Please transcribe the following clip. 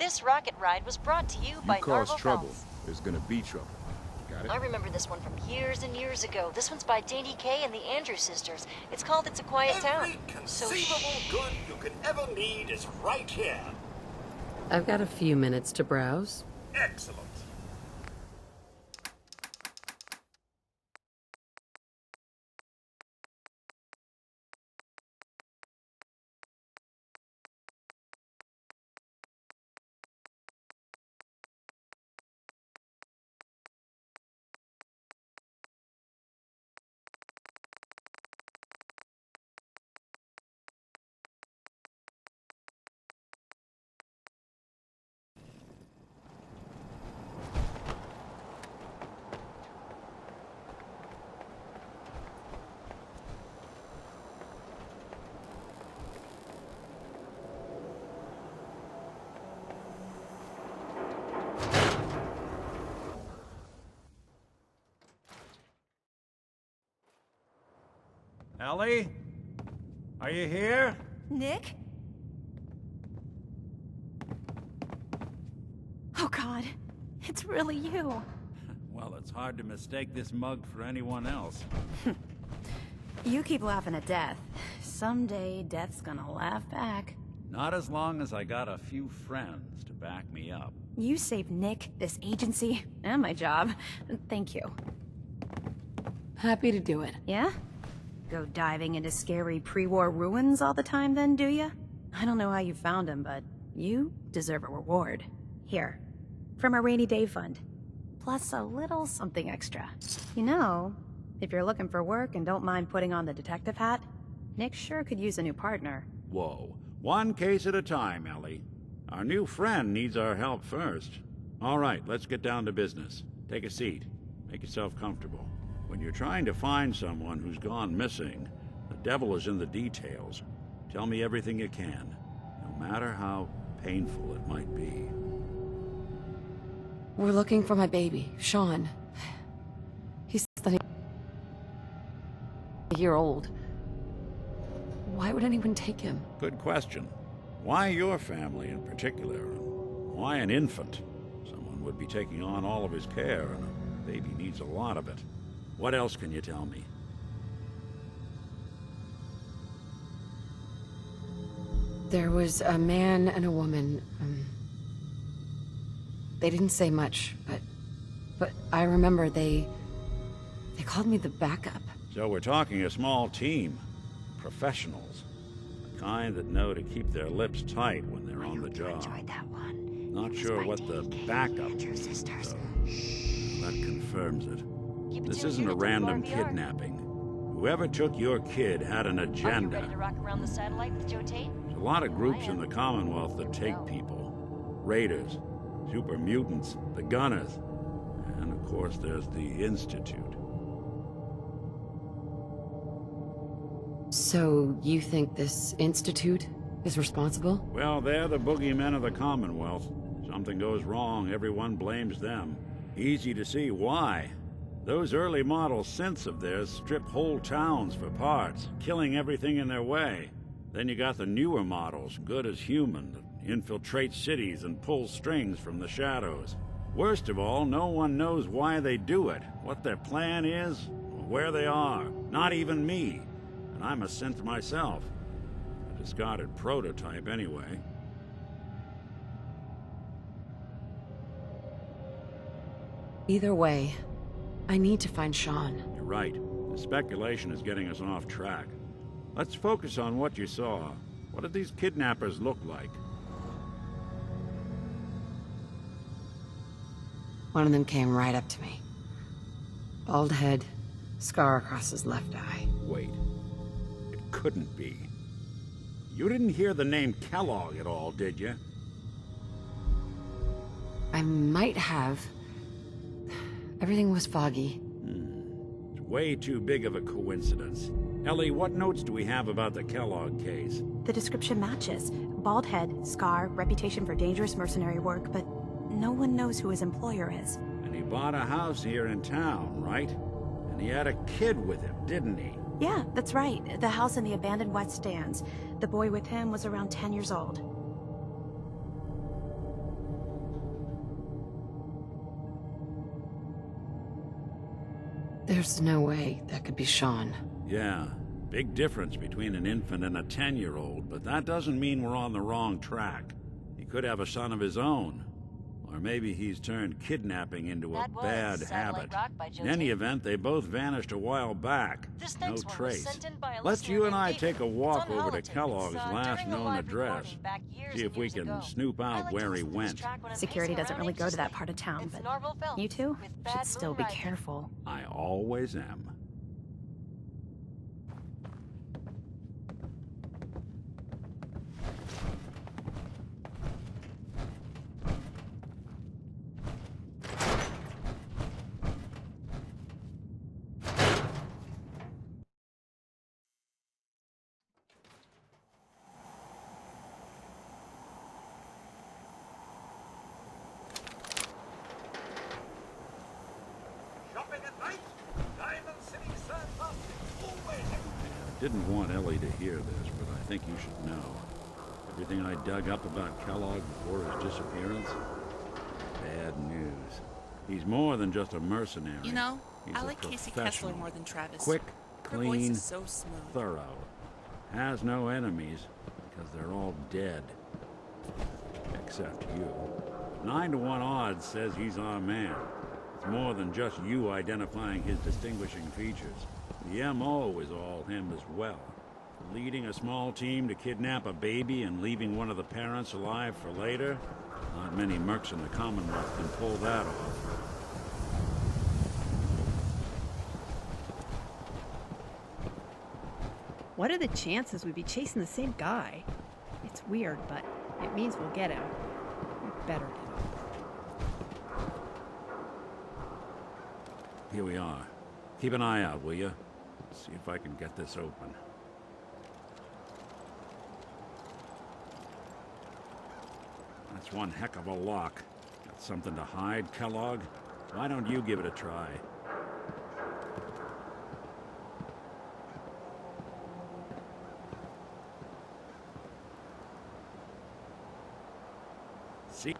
This rocket ride was brought to you by cause Norval trouble, Phelps. there's gonna be trouble. Got it? I remember this one from years and years ago. This one's by Dainty Kay and the Andrews sisters. It's called It's a Quiet Town. Every conceivable good you could ever need is right here. I've got a few minutes to browse. Excellent. Ellie? Are you here? Nick? Oh God, it's really you. Well, it's hard to mistake this mug for anyone else. You keep laughing at death. Someday, death's gonna laugh back. Not as long as I got a few friends to back me up. You saved Nick, this agency, and my job. Thank you. Happy to do it. Yeah? Go diving into scary pre-war ruins all the time then, do ya? I don't know how you found him, but you deserve a reward. Here, from our rainy day fund. Plus a little something extra. You know, if you're looking for work and don't mind putting on the detective hat, Nick sure could use a new partner. Whoa. One case at a time, Ellie. Our new friend needs our help first. All right, let's get down to business. Take a seat. Make yourself comfortable. When you're trying to find someone who's gone missing, the devil is in the details. Tell me everything you can, no matter how painful it might be. We're looking for my baby, Sean. He's a year old. Why would anyone take him? Good question. Why your family in particular? Why an infant? Someone would be taking on all of his care, and a baby needs a lot of it. What else can you tell me? There was a man and a woman. They didn't say much, but I remember they called me the backup. So we're talking a small team. Professionals. The kind that know to keep their lips tight when they're on the job. Enjoyed that one. Not sure what the backup is, sisters. though. That confirms it. Keep it This tuned isn't here a to random WRVR. kidnapping. Whoever took your kid had an Are you agenda. ready to rock around the satellite with Joe Tate? There's a lot of groups in the Commonwealth that take people. Raiders, super mutants, the Gunners, and of course there's the Institute. So you think this institute is responsible? Well, they're the boogeymen of the Commonwealth. Something goes wrong, everyone blames them. Easy to see why. Those early model synths of theirs strip whole towns for parts, killing everything in their way. Then you got the newer models, good as human, that infiltrate cities and pull strings from the shadows. Worst of all, no one knows why they do it, what their plan is, or where they are. Not even me. And I'm a synth myself. A discarded prototype anyway. Either way, I need to find Sean. You're right. The speculation is getting us off track. Let's focus on what you saw. What did these kidnappers look like? One of them came right up to me. Bald head, scar across his left eye. Wait. It couldn't be. You didn't hear the name Kellogg at all, did you? I might have. Everything was foggy. It's way too big of a coincidence. Ellie, what notes do we have about the Kellogg case? The description matches. Bald head, scar, reputation for dangerous mercenary work, but no one knows who his employer is. And he bought a house here in town, right? And he had a kid with him, didn't he? Yeah, that's right. The house in the abandoned West Stands. The boy with him was around 10 years old. There's no way that could be Sean. Yeah, big difference between an infant and a 10-year-old, but that doesn't mean we're on the wrong track. He could have a son of his own. Or maybe he's turned kidnapping into a That was bad Satellite habit. Rock by Joe In any Tate. event, they both vanished a while back. This No next one was trace. sent in by a Let's listener you and named I David. take a It's walk on over to Holotape. Kellog's It's, last during a known live address. recording back years See and if we years can ago. snoop I out like to where he listen to this went. track when I'm Security pacing doesn't around really go to that anxiously. part of town, It's but Norval Phelps you two with Bad should still Moon be Rising. careful. I always am. Shopping at night? Diamond City's fantastic. Always Didn't want Ellie to hear this, but I think you should know. Everything I dug up about Kellogg before his disappearance? Bad news. He's more than just a mercenary. You know, He's I a like Casey professional. Kessler more than Travis. Quick, Her voice clean, is so smooth. thorough. Has no enemies, because they're all dead. Except you. 9 to 1 odds says he's our man. It's more than just you identifying his distinguishing features. The M.O. is all him as well. Leading a small team to kidnap a baby and leaving one of the parents alive for later? Not many mercs in the Commonwealth can pull that off. What are the chances we'd be chasing the same guy? It's weird, but it means we'll get him. We better get him. Here we are. Keep an eye out, will you? See if I can get this open. That's one heck of a lock. Got something to hide, Kellogg? Why don't you give it a try? See?